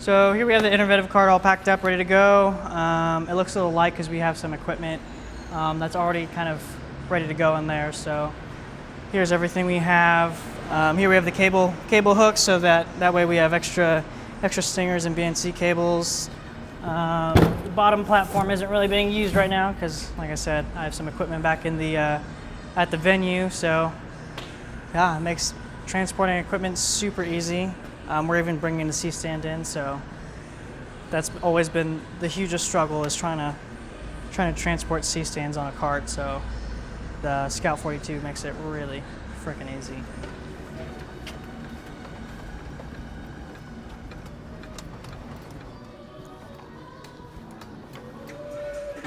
So here we have the innovative cart all packed up, ready to go. It looks a little light because we have some equipment that's already kind of ready to go in there. So here's everything we have. Here we have the cable hooks, so that way we have extra stingers and BNC cables. The bottom platform isn't really being used right now because, like I said, I have some equipment back in the at the venue. So yeah, it makes transporting equipment super easy. We're even bringing the C-stand in, so that's always been the hugest struggle, is trying to transport C-stands on a cart. So the Scout 42 makes it really freaking easy.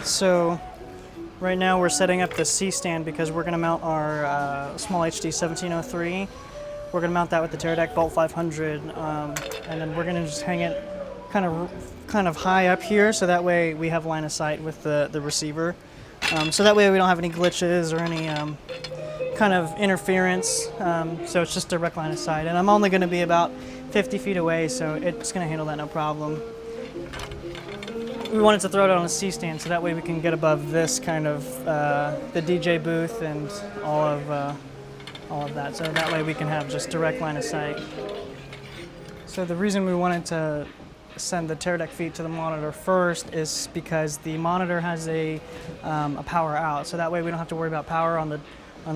So right now we're setting up the C-stand because we're going to mount our SmallHD 1703. We're going to mount that with the Teradek Bolt 500, and then we're going to just hang it kind of high up here, so that way we have line of sight with the receiver. So that way we don't have any glitches or any kind of interference. So it's just direct line of sight, and I'm only going to be about 50 feet away, so it's going to handle that no problem. We wanted to throw it on a C-stand, so that way we can get above this kind of the DJ booth and all of that. So that way we can have just direct line of sight. So the reason we wanted to send the Teradek feed to the monitor first is because the monitor has a power out. So that way we don't have to worry about power on the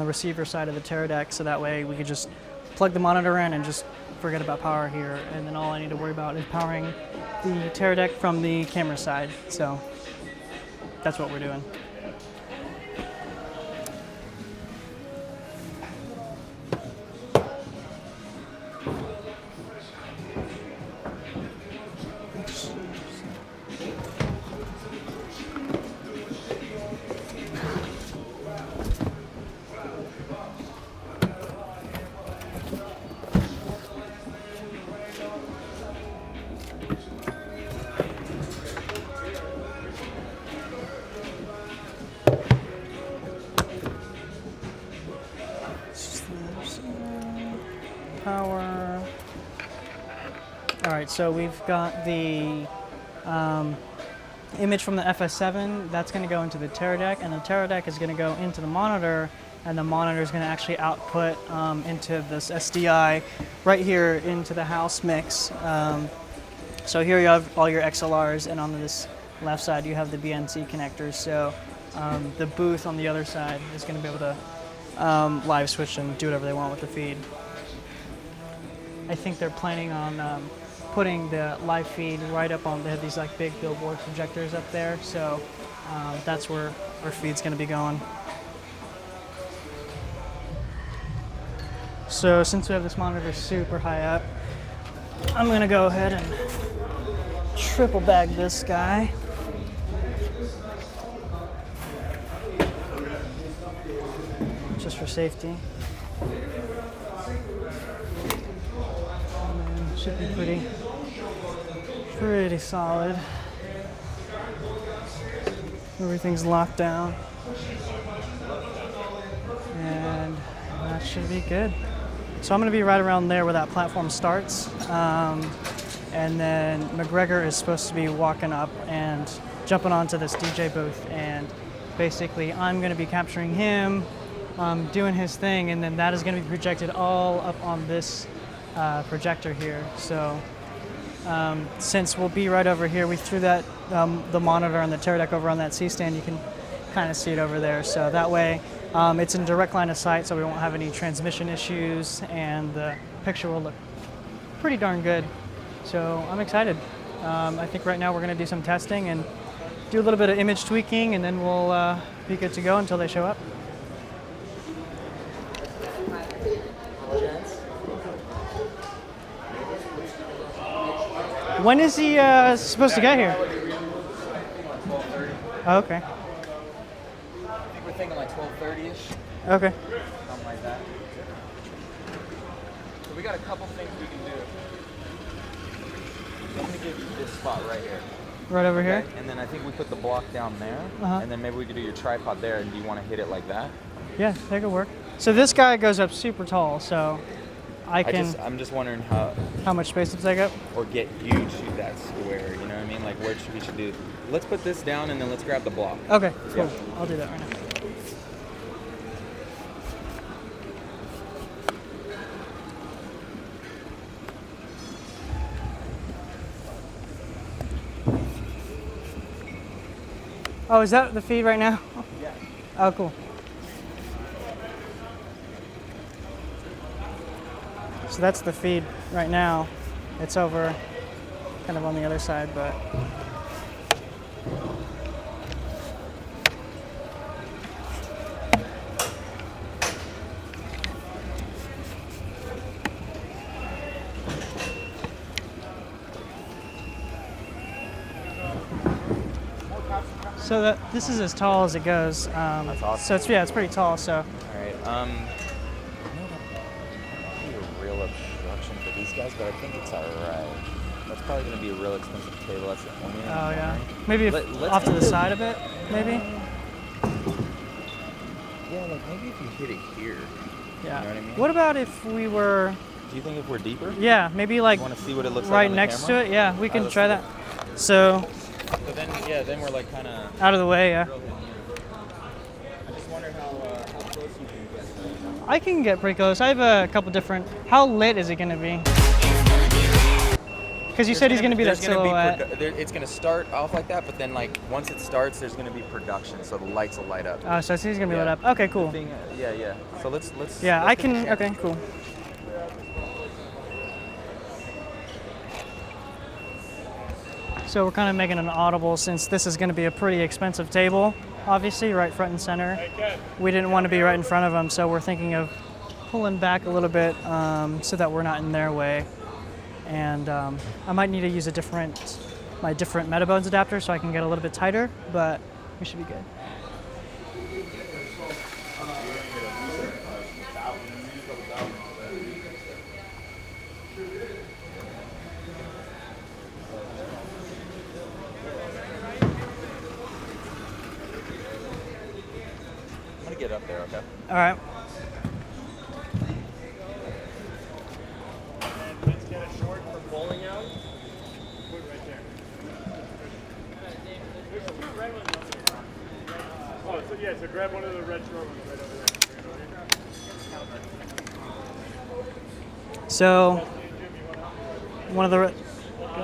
receiver side of the Teradek. So that way we could just plug the monitor in and just forget about power here. And then all I need to worry about is powering the Teradek from the camera side. So that's what we're doing. Power. All right, so we've got the image from the FS7. That's going to go into the Teradek, and the Teradek is going to go into the monitor, and the monitor is going to actually output into this SDI right here into the house mix. So here you have all your XLRs, and on this left side you have the BNC connectors. So the booth on the other side is going to be able to live switch and do whatever they want with the feed. I think they're planning on putting the live feed right up on, they have these like big billboard projectors up there, so that's where our feed's going to be going. So since we have this monitor super high up, I'm going to go ahead and triple bag this guy. Just for safety. Should be pretty solid. Everything's locked down, and that should be good. So I'm going to be right around there where that platform starts, and then McGregor is supposed to be walking up and jumping onto this DJ booth, and basically I'm going to be capturing him doing his thing, and then that is going to be projected all up on this projector here. So since we'll be right over here, we threw that the monitor and the Teradek over on that C-stand. You can kind of see it over there. So that way it's in direct line of sight, so we won't have any transmission issues, and the picture will look pretty darn good. So I'm excited. I think right now we're going to do some testing and do a little bit of image tweaking, and then we'll be good to go until they show up. When is he supposed to get here? 12:30. Oh, okay. I think we're thinking like 12:30ish. Okay. Something like that. So we got a couple things we can do. I'm gonna give you this spot right here. Right over here? And then I think we put the block down there, and then maybe we could do your tripod there. And do you want to hit it like that? Yeah, that could work. So this guy goes up super tall, so I'm just wondering how much space to take up, or get you to that that square. You know what I mean? Like where we should do. Let's put this down and then let's grab the block. Okay, cool. Yeah. I'll do that right now. Oh, is that the feed right now? Yeah. Oh, cool. So that's the feed right now. It's over kind of on the other side, but so this is as tall as it goes. That's awesome. So it's pretty tall. So All right. Be a real obstruction for these guys, but I think it's all right. That's probably going to be a real expensive table. That's the only thing I'm yeah, wondering. maybe Let's off to hit the side a bit, maybe. Yeah, like maybe if you hit it here. Yeah. You know what I mean? What about if we were? Do you think if we're deeper? Yeah, maybe like You want to see what it looks like right on the next camera? to it. Yeah, we can let's try do that. So But then, yeah, then we're like kind of out of the way, yeah. drill hitting here. I just wonder how close you can get. I can get pretty close. I have a couple different. How lit is it going to be? Because you said he's going to be that silhouette. It's going to start off like that, but then like once it starts, there's going to be production, so the lights will light up. Oh, so he's going to be Yeah. lit up. Okay, cool. Yeah. So let's. Yeah, let's I hit the can. camera. Okay, cool. So we're kind of making an audible since this is going to be a pretty expensive table, obviously, right front and center. We didn't want to be right in front of them, so we're thinking of pulling back a little bit so that we're not in their way. And I might need to use my different Metabones adapter so I can get a little bit tighter, but we should be good. I'm gonna get up there, okay? All right. Let's get a short for bowling alley. Put right there. There's two red ones over there. Oh, so yeah, so grab one of the red short ones right over there. So one of the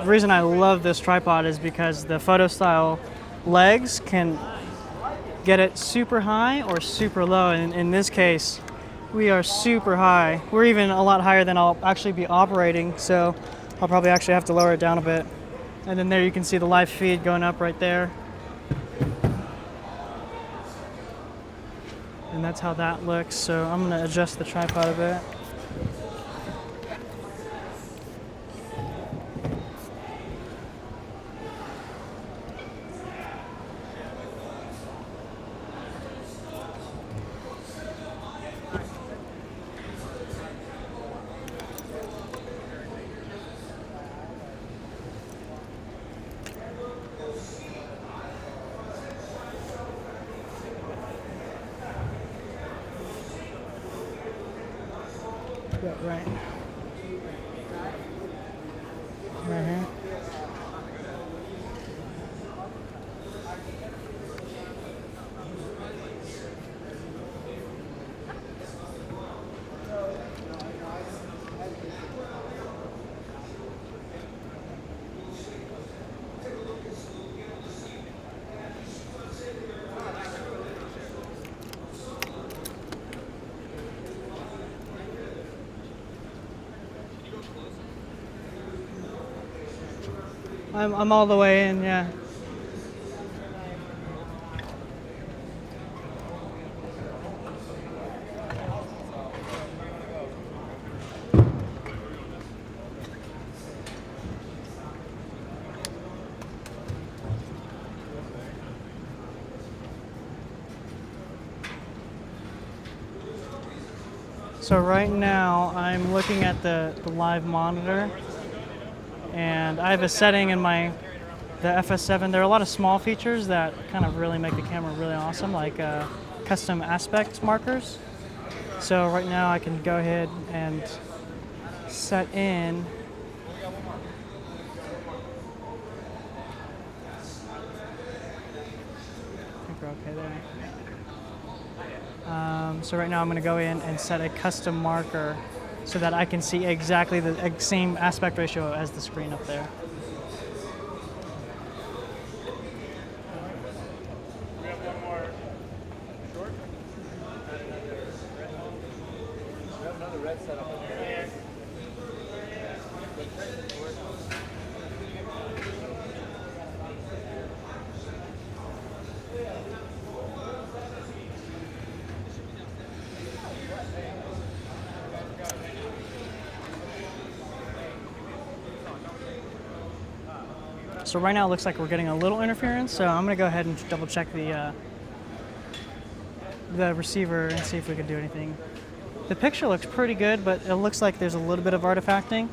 reason I love this tripod is because the photo style legs can get it super high or super low. And in this case, we are super high. We're even a lot higher than I'll actually be operating, so I'll probably actually have to lower it down a bit. And then there you can see the live feed going up right there. And that's how that looks. So I'm gonna adjust the tripod a bit. Yeah, right. Right here. I'm all the way in, yeah. So right now I'm looking at the live monitor, and I have a setting in the FS7. There are a lot of small features that kind of really make the camera really awesome, like custom aspect markers. So right now I can go ahead and set in there. So right now I'm going to go in and set a custom marker so that I can see exactly the same aspect ratio as the screen up there. We have one more short. We have another red set up in here. So right now it looks like we're getting a little interference, so I'm going to go ahead and double check the receiver and see if we can do anything. The picture looks pretty good, but it looks like there's a little bit of artifacting.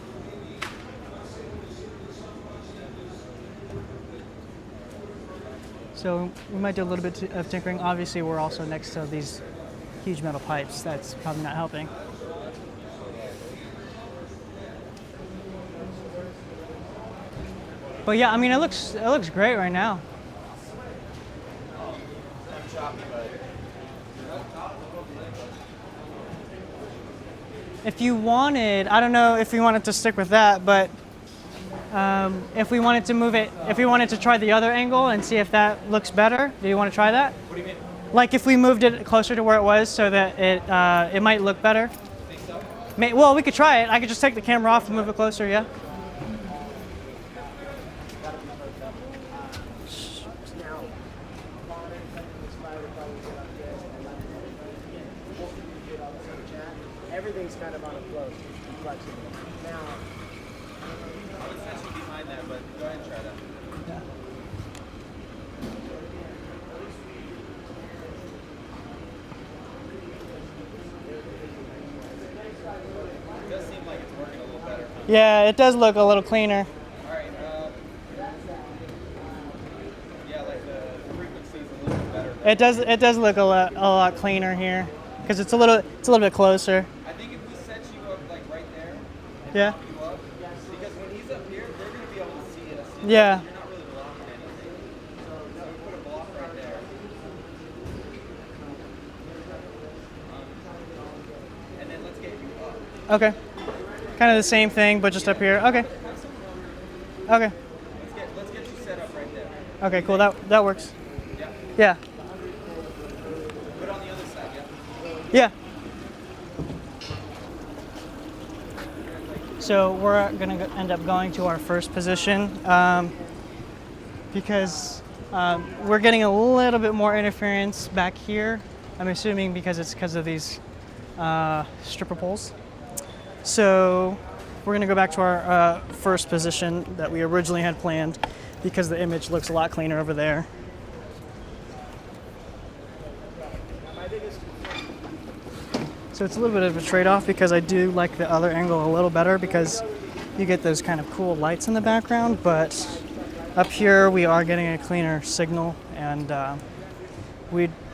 So we might do a little bit of tinkering. Obviously, we're also next to these huge metal pipes. That's probably not helping. But yeah, I mean, it looks great right now. If you wanted, I don't know if you wanted to stick with that, but if we wanted to move it, if we wanted to try the other angle and see if that looks better, do you want to try that? What do you mean? Like if we moved it closer to where it was so that it might look better? Think so? Well, we could try it. I could just take the camera off and move it closer, yeah? Everything's kind of on a float, flexible. Now, I would set you behind that, but go ahead and try that. Yeah. It does seem like it's working a little better. Yeah, it does look a little cleaner. All right. Yeah, like the frequency's a little bit better. It does look a lot cleaner here because it's a little bit closer. I think if we set you up like right there, and Yeah. pop you up, because when he's up here, they're gonna be able to see us. Yeah. You're not really blocking anything. So we put a block right there. And then let's get you up. Okay. Kind of the same thing, but just up here. Okay. Okay. Let's get you set up right there. Okay. Cool. That works. Yeah. Yeah. Put on the other side. Yeah. Yeah. So we're gonna end up going to our first position because we're getting a little bit more interference back here. I'm assuming because it's because of these stripper poles. So we're gonna go back to our first position that we originally had planned because the image looks a lot cleaner over there. So it's a little bit of a trade-off because I do like the other angle a little better because you get those kind of cool lights in the background, but up here we are getting a cleaner signal, and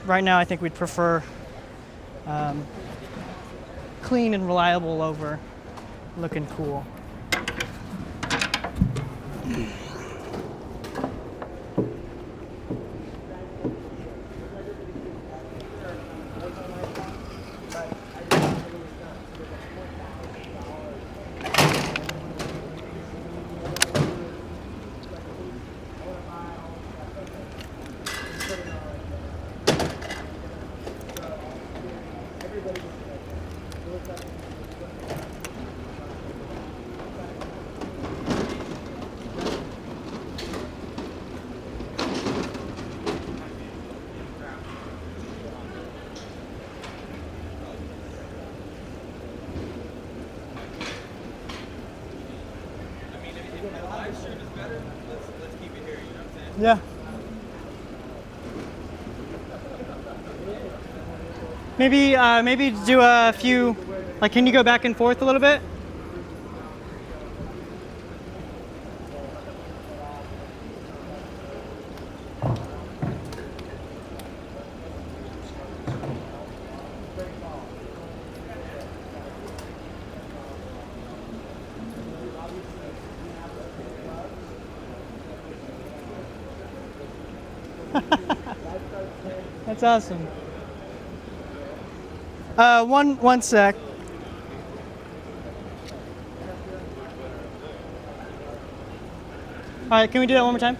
right now I think we'd prefer clean and reliable over looking cool. Yeah. Maybe do a few, like, can you go back and forth a little bit? That's awesome. One sec. All right, can we do that one more time?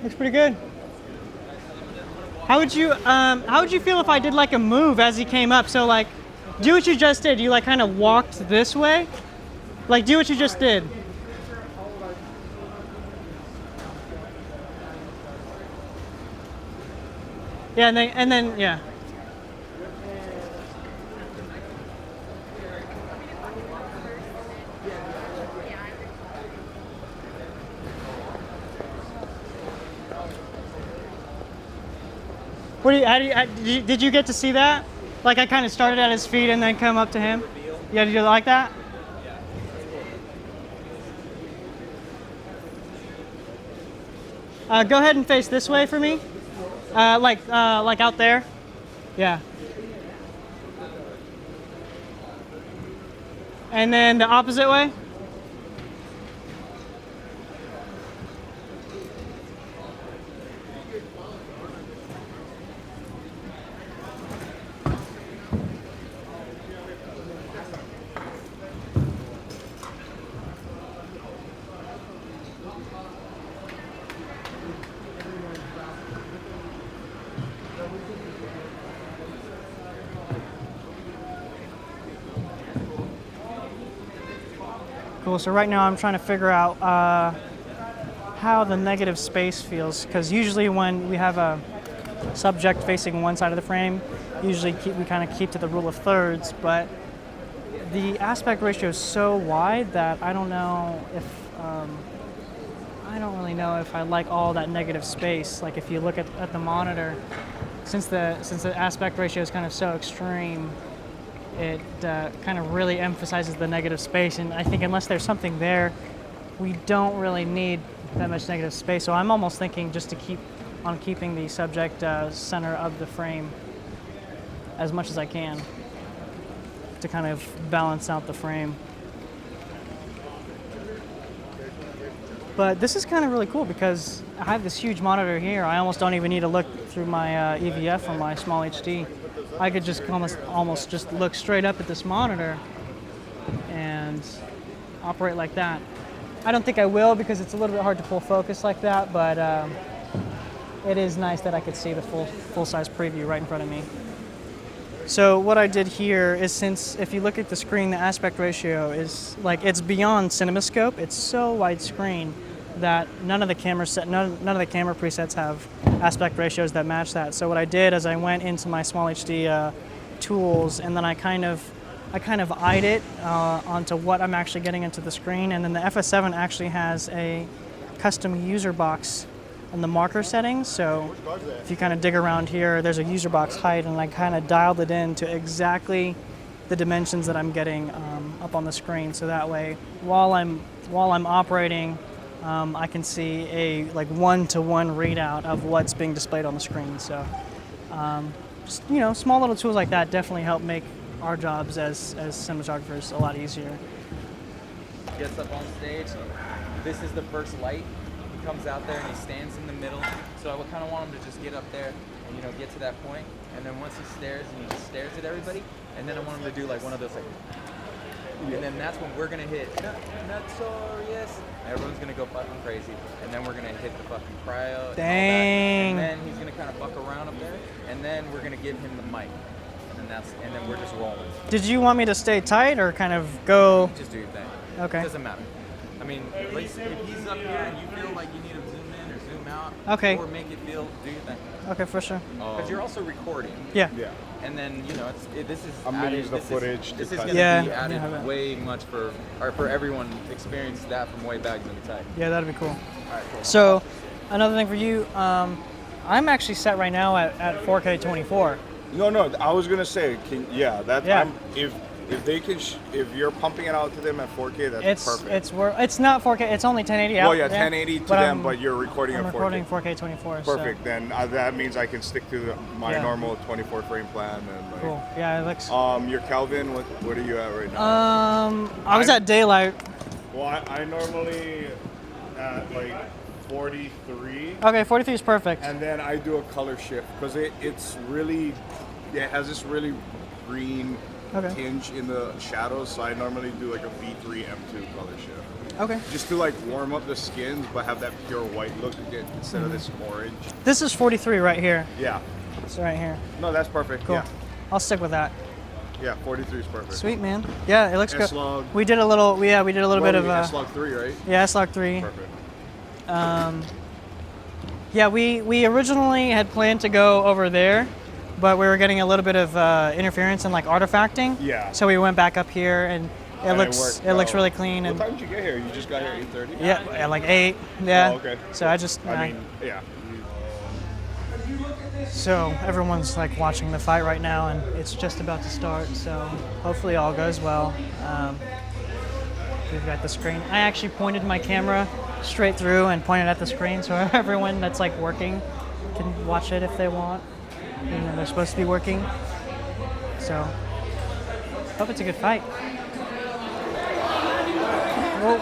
Looks pretty good. How would you feel if I did like a move as he came up? So like, do what you just did. You like kind of walked this way. Like, do what you just did. Yeah, and then yeah. What do you, did you get to see that? Like I kind of started at his feet and then come up to him? Yeah, did you like that? Go ahead and face this way for me. Like out there. Yeah. And then the opposite way. Cool, so right now I'm trying to figure out how the negative space feels, because usually when we have a subject facing one side of the frame, usually we kind of keep to the rule of thirds, but the aspect ratio is so wide that I don't know if, I don't really know if I like all that negative space. Like if you look at the monitor, since the aspect ratio is kind of so extreme, it kind of really emphasizes the negative space, and I think unless there's something there, we don't really need that much negative space. So I'm almost thinking just to keep on keeping the subject center of the frame as much as I can to kind of balance out the frame. But this is kind of really cool because I have this huge monitor here. I almost don't even need to look through my EVF or my SmallHD. I could just almost just look straight up at this monitor and operate like that. I don't think I will because it's a little bit hard to pull focus like that, but it is nice that I could see the full-size preview right in front of me. So what I did here is, since if you look at the screen, the aspect ratio is like, it's beyond CinemaScope. It's so widescreen that none of the camera presets have aspect ratios that match that. So what I did is I went into my SmallHD tools, and then I kind of eyed it onto what I'm actually getting into the screen, and then the FS7 actually has a custom user box in the marker settings. So if you kind of dig around here, there's a user box height, and I kind of dialed it in to exactly the dimensions that I'm getting up on the screen. So that way, while I'm operating, I can see a like 1-to-1 readout of what's being displayed on the screen. So just, you know, small little tools like that definitely help make our jobs as cinematographers a lot easier. Gets up on stage. This is the first light. He comes out there and he stands in the middle. So I would kind of want him to just get up there and, you know, get to that point. And then once he stares, and he just stares at everybody. And then I want him to do like one of those like, and then that's when we're gonna hit Notorious. Everyone's gonna go fucking crazy, and then we're gonna hit the fucking cryo. Dang. And then he's gonna kind of buck around up there, and then we're gonna give him the mic, and then we're just rolling. Did you want me to stay tight or kind of go? Just do your thing. Okay. It doesn't matter. I mean, at least if he's up here and you feel like you need to zoom in or zoom out, okay, or make it feel, do your thing. Okay, for sure. Because you're also recording. Yeah. Yeah. And then, you know, this is I'm gonna added, use the footage. This is to going to Yeah. be added Yeah. way much for everyone experience that from way back in the time. Yeah, that'd be cool. All right, cool. So, another thing for you, I'm actually set right now at 4K 24. No, I was gonna say, yeah. Yeah. If they can, if you're pumping it out to them at 4K, that's perfect. It's not 4K. It's only 1080 out. Well, yeah, 1080 to them, but you're recording I'm at 4K. recording 4K 24. Perfect. So. Then that means I can stick to my normal 24 frame plan. And like, Cool. Yeah, it looks. Your Kelvin, what are you at right now? I was at daylight. Well, I normally at like 43. Okay, 43 is perfect. And then I do a color shift because it has this really green tinge in the shadows. So I normally do like a V3 M2 color shift. Okay. Just to like warm up the skins, but have that pure white look again instead of this orange. This is 43 right here. Yeah. It's right here. No, that's perfect. Cool. Yeah. I'll stick with that. Yeah, 43 is perfect. Sweet, man. Yeah, it looks good. S-Log. We did a little. We did a little bit of. S-Log 3, right? Yeah, S-Log 3. Perfect. Yeah, we originally had planned to go over there, but we were getting a little bit of interference and like artifacting. Yeah. So we went back up here, and it looks really clean. What And time did you get here? You just got here at 8:30? yeah, at like 8. Yeah. Oh, okay. So I just. I mean, yeah. So everyone's like watching the fight right now, and it's just about to start. So hopefully all goes well. We've got the screen. I actually pointed my camera straight through and pointed at the screen, so everyone that's like working can watch it if they want. Even though they're supposed to be working. So hope it's a good fight. Whoa,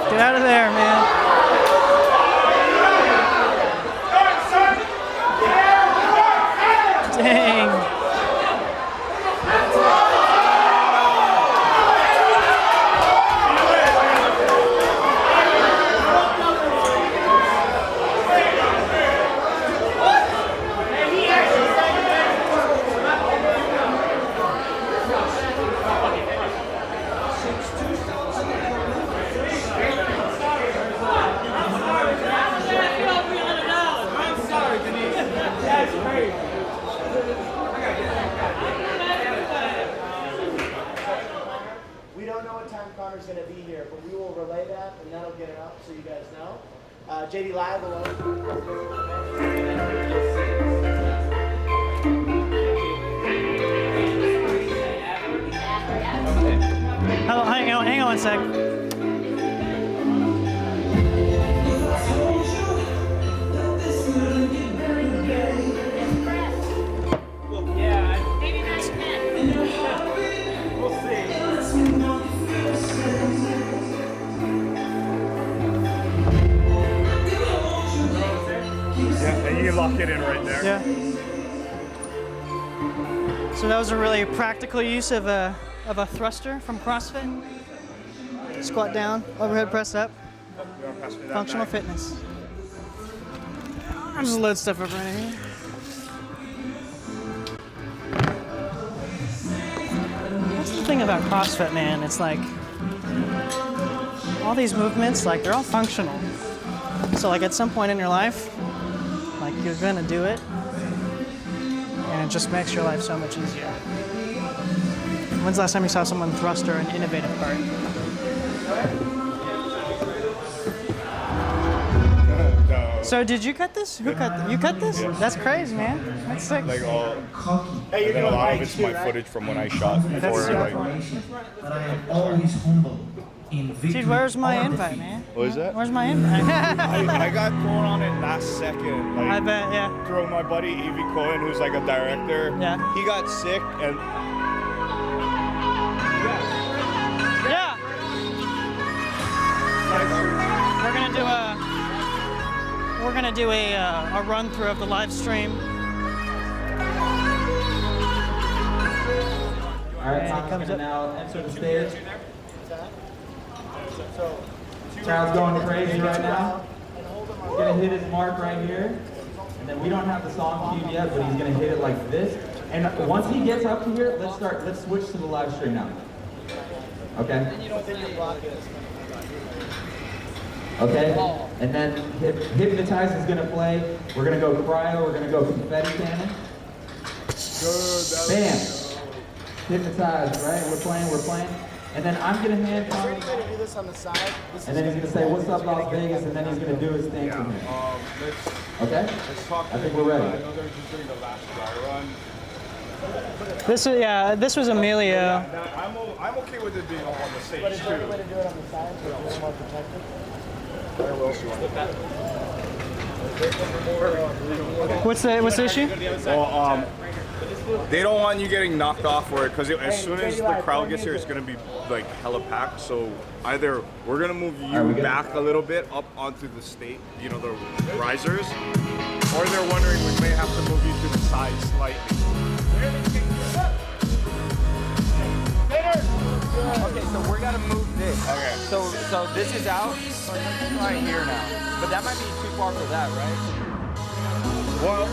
get out of there, man. Dang. We don't know what time Conor's going to be here, but we will relay that, and that'll get it up so you guys know. JD Live Oh, hang on 1 sec. Yeah, and you lock it in right there. Yeah. So that was a really practical use of a thruster from CrossFit. Squat down, overhead press up. Functional fitness. I'll just load stuff up right here. That's the thing about CrossFit, man. It's like all these movements, like they're all functional. So like at some point in your life, like you're gonna do it, and it just makes your life so much easier. When's the last time you saw someone thruster an innovative part? So did you cut this? Who cut? You cut this? That's crazy, man. That's sick. Like all, Hey, you're and then a doing lot of mics it's too, my right? footage from when I shot before. super Like, But I am always humble in victory. Dude, where's my or invite, defeat. man? what is that? Where's my invite? I got thrown on it last second. Like, I bet, yeah. through my buddy Evie Cohen, who's like a director. Yeah. He got sick and Yeah. We're gonna do a run through of the live stream. All right, And it Tom's comes gonna up. now enter the stage. Child's going crazy right now. He's gonna hit his mark right here. And then we don't have the song queued yet, but he's gonna hit it like this. And once he gets up to here, let's switch to the live stream now. Okay? Okay? And then Hypnotize is gonna play. We're gonna go cryo, we're gonna go confetti cannon. Bam! Hypnotize, right? We're playing. And then I'm gonna hand Tommy, Is there any way to do this on the side? This and is then he's gonna say, "What's up, Las Vegas?" And then he's gonna do his thing from here. Okay? let's talk. I think we're ready. I know they're just doing the last dry run. This was Emilio. I'm okay with it being on the stage But is there any way too. to do it on the side so it's a little more protected? What's the issue? Well, they don't want you getting knocked off for it because as soon as the crowd gets here, it's gonna be like hella packed. So either we're gonna move you back a little bit up onto the stage, you know, the risers, or they're wondering we may have to move you to the side slightly. Okay, so we're gonna move this. Okay. So this is out right here now. But that might be too far for that, right? Well,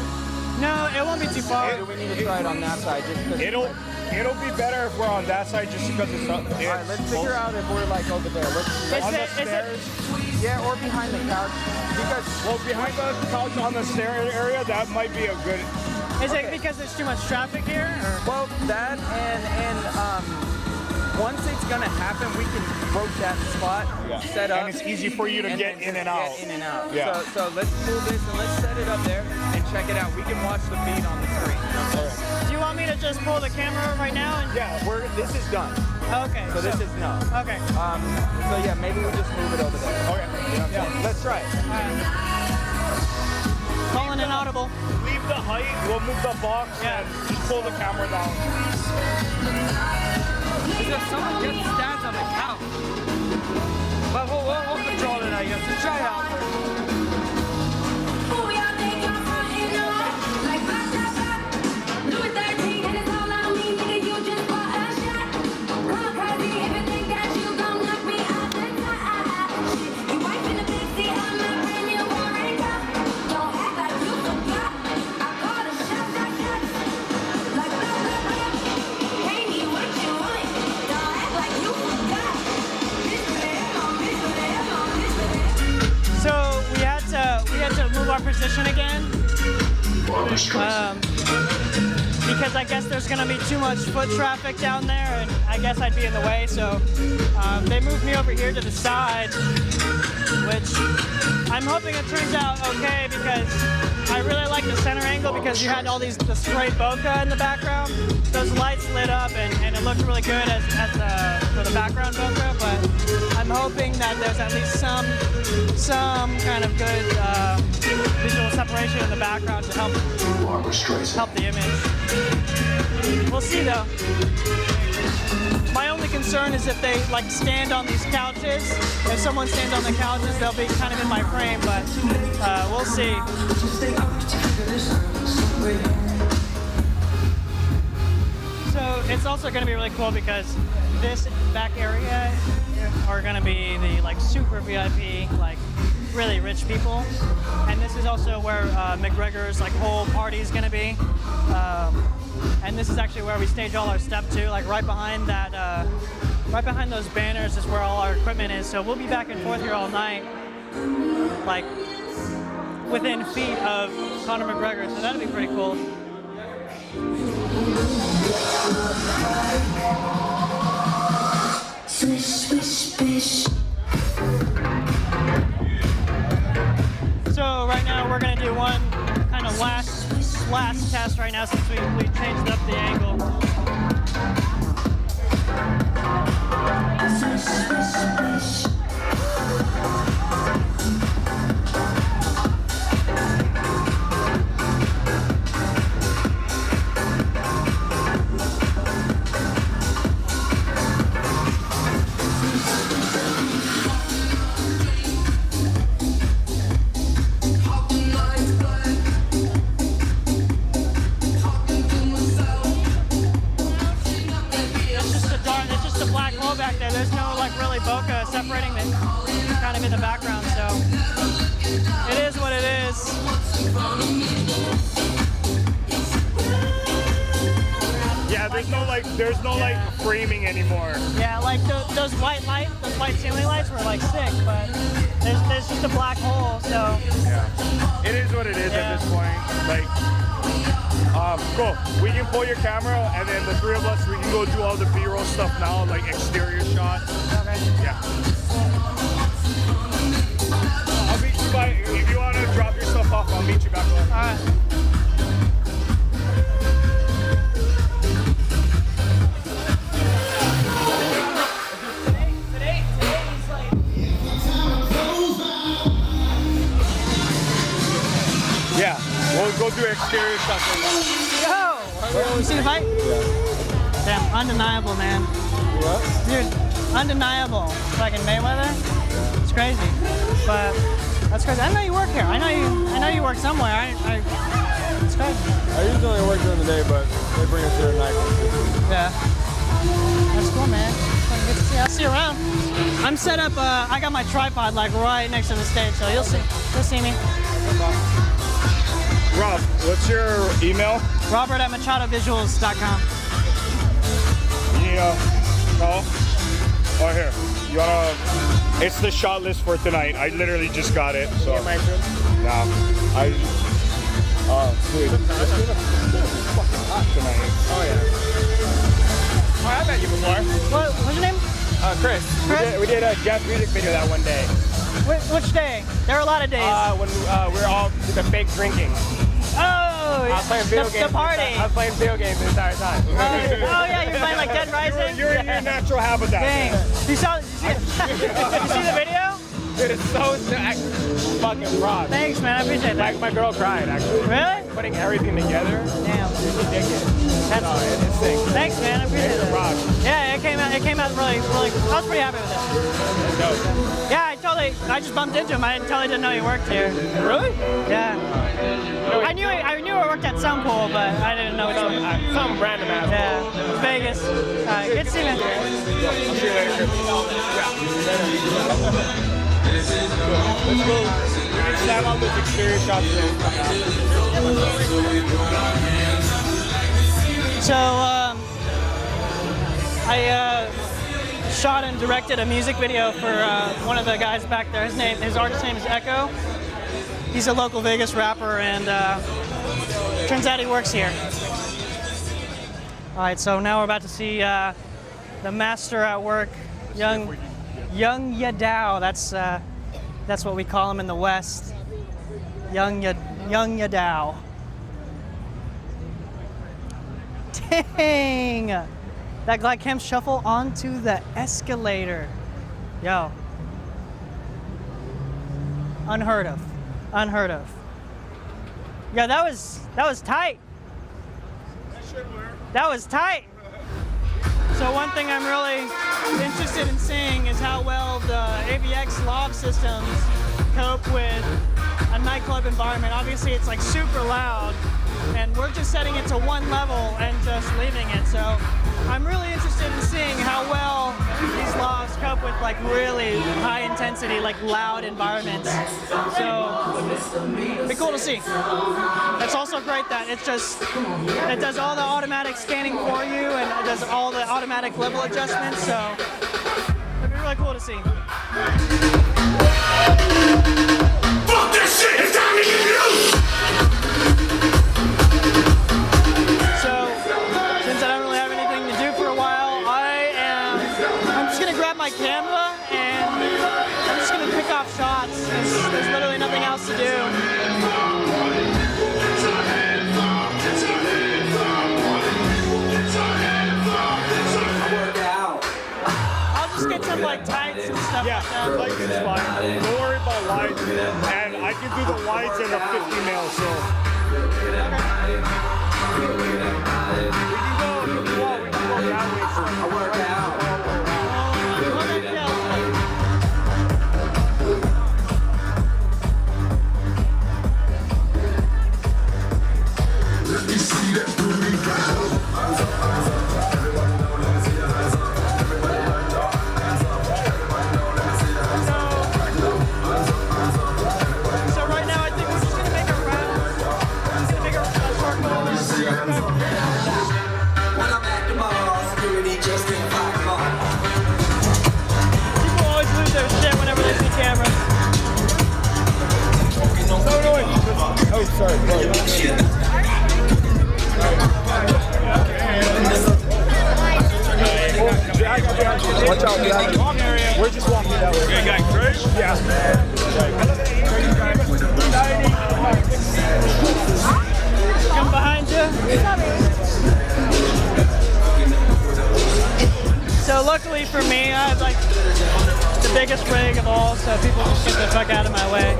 No, it won't be too far. Or do we need to try it on that side just because? it'll be better if we're on that side just because it's up. All right, let's figure out if we're like over there. Let's on the Is it- stairs. yeah, or behind the couch. Because Well, behind the couch on the stair area, that might be a good. Is it because there's too much traffic here? Or? well, that and once it's gonna happen, we can broach that spot, set up, And it's easy for you to and get then in and just out. Get in and out. Yeah. So let's move this and let's set it up there and check it out. We can watch the feed on the screen. Do you want me to just pull the camera right now? And Yeah, This is done. okay. So this is no. okay. So yeah, maybe we'll just move it over there. Okay. Yeah. Let's try it. Calling inaudible. Leave the height. We'll move the box Yeah. and just pull the camera down. If someone gets stats on the couch. But we'll control it, I guess. Let's try it out first. So we had to move our position again. Because I guess there's gonna be too much foot traffic down there, and I guess I'd be in the way. So they moved me over here to the side, which I'm hoping it turns out okay because I really like the center angle because you had all this great bokeh in the background. Those lights lit up and it looked really good for the background bokeh. But I'm hoping that there's at least some kind of good visual separation in the background to help the image. We'll see though. My only concern is if they like stand on these couches. If someone stands on the couches, they'll be kind of in my frame, but we'll see. So it's also going to be really cool because this back area are going to be the like super VIP, like really rich people, and this is also where McGregor's like whole party is going to be. And this is actually where we stage all our stuff too, like right behind that, right behind those banners is where all our equipment is. So we'll be back and forth here all night, like within feet of Conor McGregor. So that'll be pretty cool. Swish, swish, swish. So right now we're gonna do one kind of last test right now since we changed up the angle. Swish, swish, swish. It's just a black hole back there. There's no like really bokeh separating it kind of in the background. So it is what it is. Yeah, there's no like framing anymore. Yeah, like those white ceiling lights were like sick, but there's just a black hole. So Yeah, it is what it is at this point. Like, cool. We can pull your camera, and then the three of us, we can go do all the B-roll stuff now, like exterior shots. okay. Yeah. I'll meet you by. If you want to drop your stuff off, I'll meet you back over. All right. We'll go do exterior stuff. Yo! You see the fight? Yeah. Damn, undeniable, man. What? Dude, undeniable. Fucking Mayweather. It's crazy. But that's crazy. I know you work here. I know you work somewhere. It's crazy. I usually only work during the day, but they bring us here at night. Yeah. That's cool, man. Fucking good to see you. I'll see you around. I'm set up. I got my tripod like right next to the stage, so you'll see me. Rob, what's your email? Robert@MachadoVisuals.com. You need a call? Oh, here. You wanna? It's the shot list for tonight. I literally just got it. So. No. Dude, it's been fucking hot tonight. Oh yeah. Oh, I met you before. What's your name? Chris. We did a Jeff music video that one day. Which day? There are a lot of days. When we were all the fake drinking. Oh, I was playing video games. The party. I was playing video games the entire time. Oh yeah, you're playing like Dead Rising? You're in your natural habitat. Dang. You see the video? Dude, it's so fucking rough. Thanks, man. I appreciate that. My girl cried, actually. Really? Putting everything together. Damn. It's ridiculous. It's sick. Thanks, man. I appreciate It's that. rock. Yeah, it came out really. I was pretty happy with it. It's dope. Yeah, I just bumped into him. I totally didn't know he worked here. Really? Yeah. I knew he worked at some pool, but I didn't know which one. Some random ass. Yeah, Vegas. Good to see you, man. I'll see you later. Let's go. We can snap out those exterior shots today. So, I shot and directed a music video for one of the guys back there. His artist name is Echo. He's a local Vegas rapper, and turns out he works here. All right, so now we're about to see the master at work, Young Yadao. That's what we call him in the West. Young Yadao. Dang! That glide cam shuffle onto the escalator. Yo. Unheard of. Unheard of. Yeah, that was tight. That was tight. So one thing I'm really interested in seeing is how well the AVX lob systems cope with a nightclub environment. Obviously it's like super loud, and we're just setting it to one level and just leaving it. So I'm really interested in seeing how well these lofts cope with like really high intensity, like loud environments. So it'd be cool to see. It's also great that it does all the automatic scanning for you, and it does all the automatic level adjustments. So it'd be really cool to see. Fuck this shit! It's time to get loose! So, since I don't really have anything to do for a while, I'm just gonna grab my camera and I'm just gonna pick off shots. There's literally nothing else to do. I'll just get some like tights and stuff Yeah, like that. lights is fine. Don't worry about lights. And I can do the lights and the 50 mil, so. We can go that way. I work out. Let me see that booty go. So right now I think we're just gonna make a round. We're just gonna make a circle. When I'm at the mall, security just can't fight them all. People always lose their shit whenever they see cameras. Oh, sorry. Watch out, we're just walking that way. Okay, guys, Chris? Yeah. Come behind you. So luckily for me, I have like the biggest rig of all, so people just get the fuck out of my way.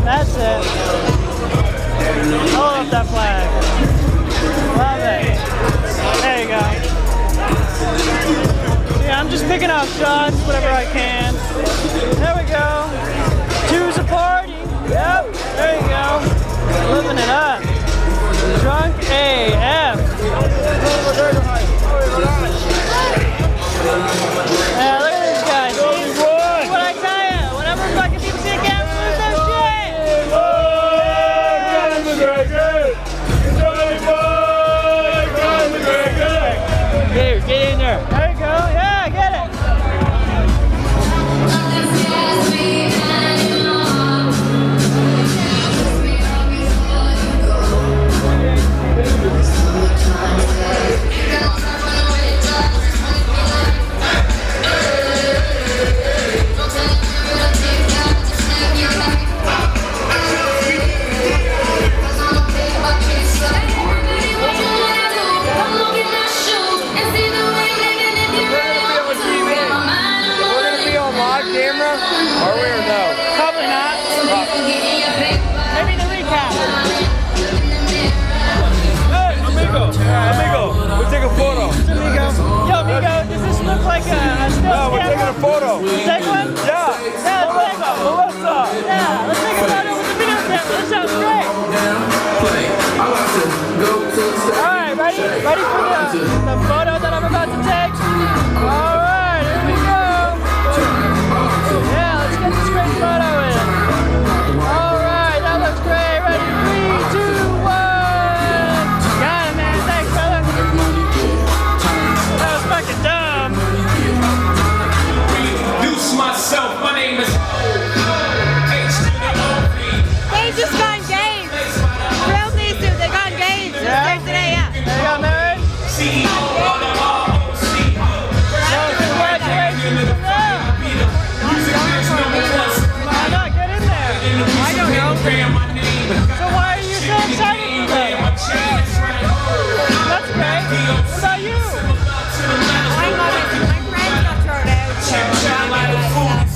That's it. Hold up that flag. Love it. There you go. Yeah, I'm just picking out shots, whatever I can. There we go. Two's a party. Yep. There you go. Living it up. Drunk AF. Yeah, look at this guy. See? What I tell you, whenever fucking people see a camera, lose their shit. Here, get in there. There you go. Yeah, get it. Are we or no? Probably not. Maybe the recap. Hey, amigo, we'll take a photo. Amigo. Yo, amigo, does this look like a still No, we're taking a photo. Take one? Yeah. Melissa. Yeah, let's take a photo with the video camera. This sounds great. Alright, ready? Ready for the photo that I'm about to take? Alright, here we go. Yeah, let's get this great photo in. Alright, that looks great. Ready? 3, 2, 1. Got it, man. Thanks, brother. That was fucking dumb. Introduce myself, my name is They just got engaged. Real these two, they got engaged. Yeah? Today, yeah. They got married? CEO of the ROC. Yo, congratulations to them. Why not get in there? I don't know. So why are you so excited for them? That's great. What about you? My friends got thrown out.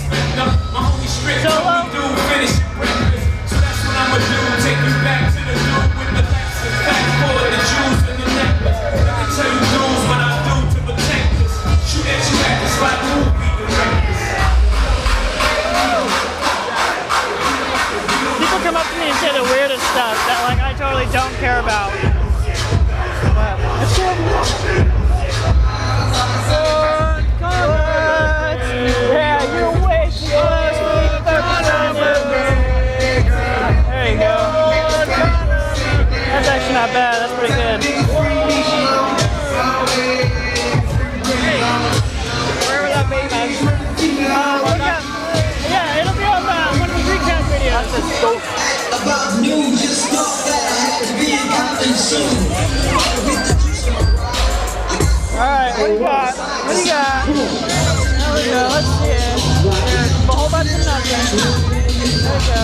So Solo? Take you back to the dude with the Lexus. Fast forward the Jews and the necklace. Let me tell you dudes what I do to protect us. Shoot at you at the spot, movie directors. People come up to me and say the weirdest stuff that like I totally don't care about. But it's cool. Yeah, you're way too close for me to focus on you. There you go. That's actually not bad. That's pretty good. Wherever that baby is. Yeah, it'll be on one of the recap videos. About noon, just thought that I had to be coming soon. Alright, what do you got? What do you got? There we go, let's see it. There's a whole bunch of nothing. There we go.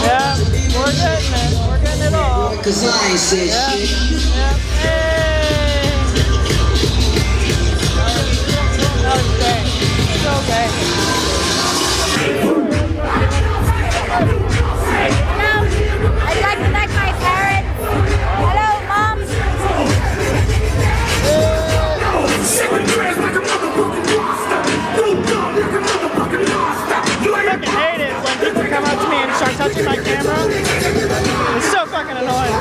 Yeah, we're getting it. We're getting it all. Cause I ain't said shit. Yeah. Hey! That was great. It's okay. hello, I'd like to thank my parents. Hello, Mom. I fucking hate it when people come up to me and start touching my camera. It's so fucking annoying.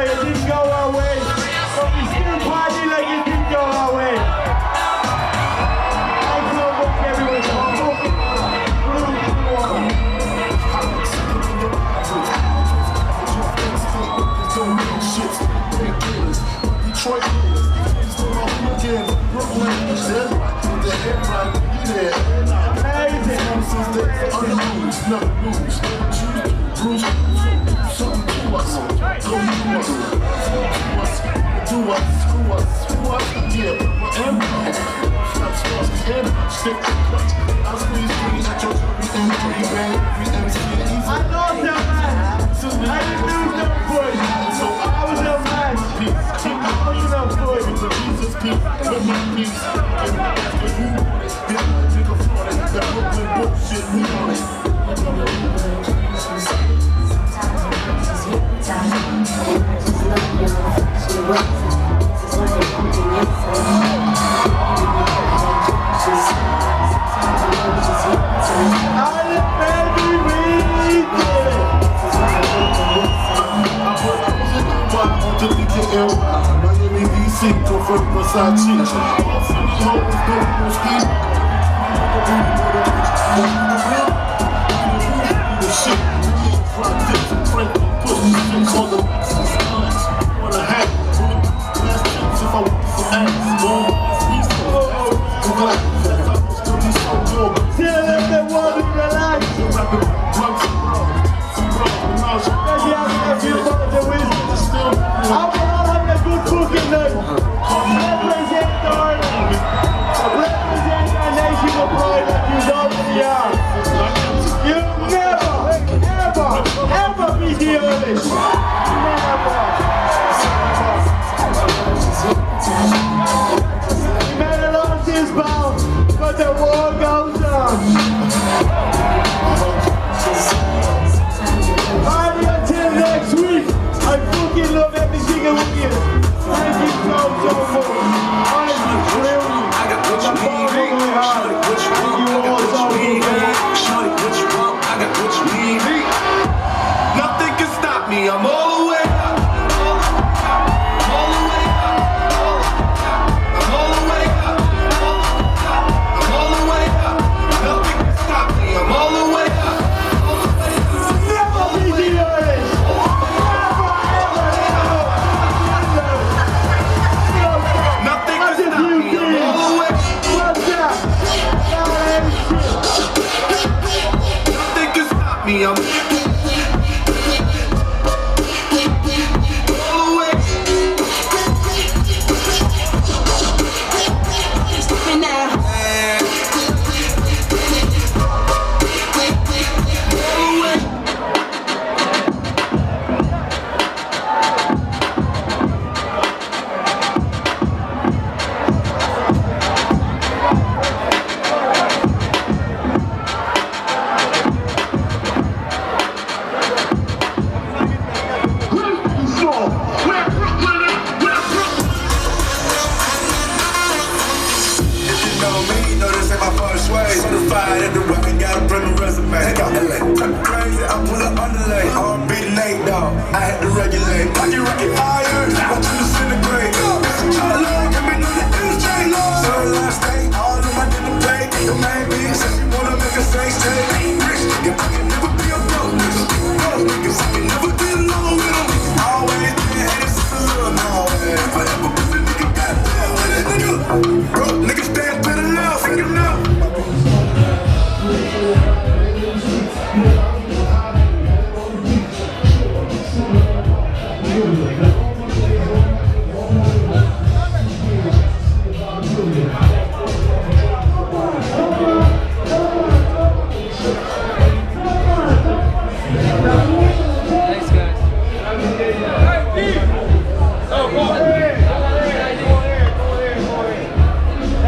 sorry it didn't go our way, but we still party like it didn't go our way. Thanks so much, everyone. Detroit, again, Brooklyn, Miami, DC, go for Versace. But the war goes on. Party until next week. I fucking love every single one of you. Thank you so much. Honestly, really. I got what you need. Shorty, what you want? I got what you need. Shorty, what you want? I got what you need. Nothing can stop me. I'm all the way up. All the way up. I'm all the way up. I'm all the way up. Nothing can stop me. I'm all the way up. Never be the honest. Nothing can stop me. I'm all the way up. Nothing can stop me. I'm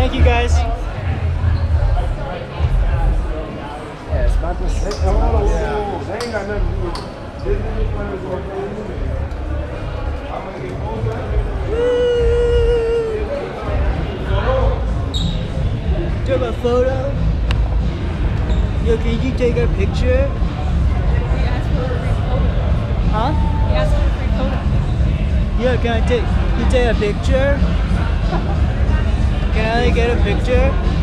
Thank you guys. Do a photo? Yo, can you take a picture? We asked for a free photo. Huh? We asked for a free photo. Yeah, can I take a picture? Can I get a picture?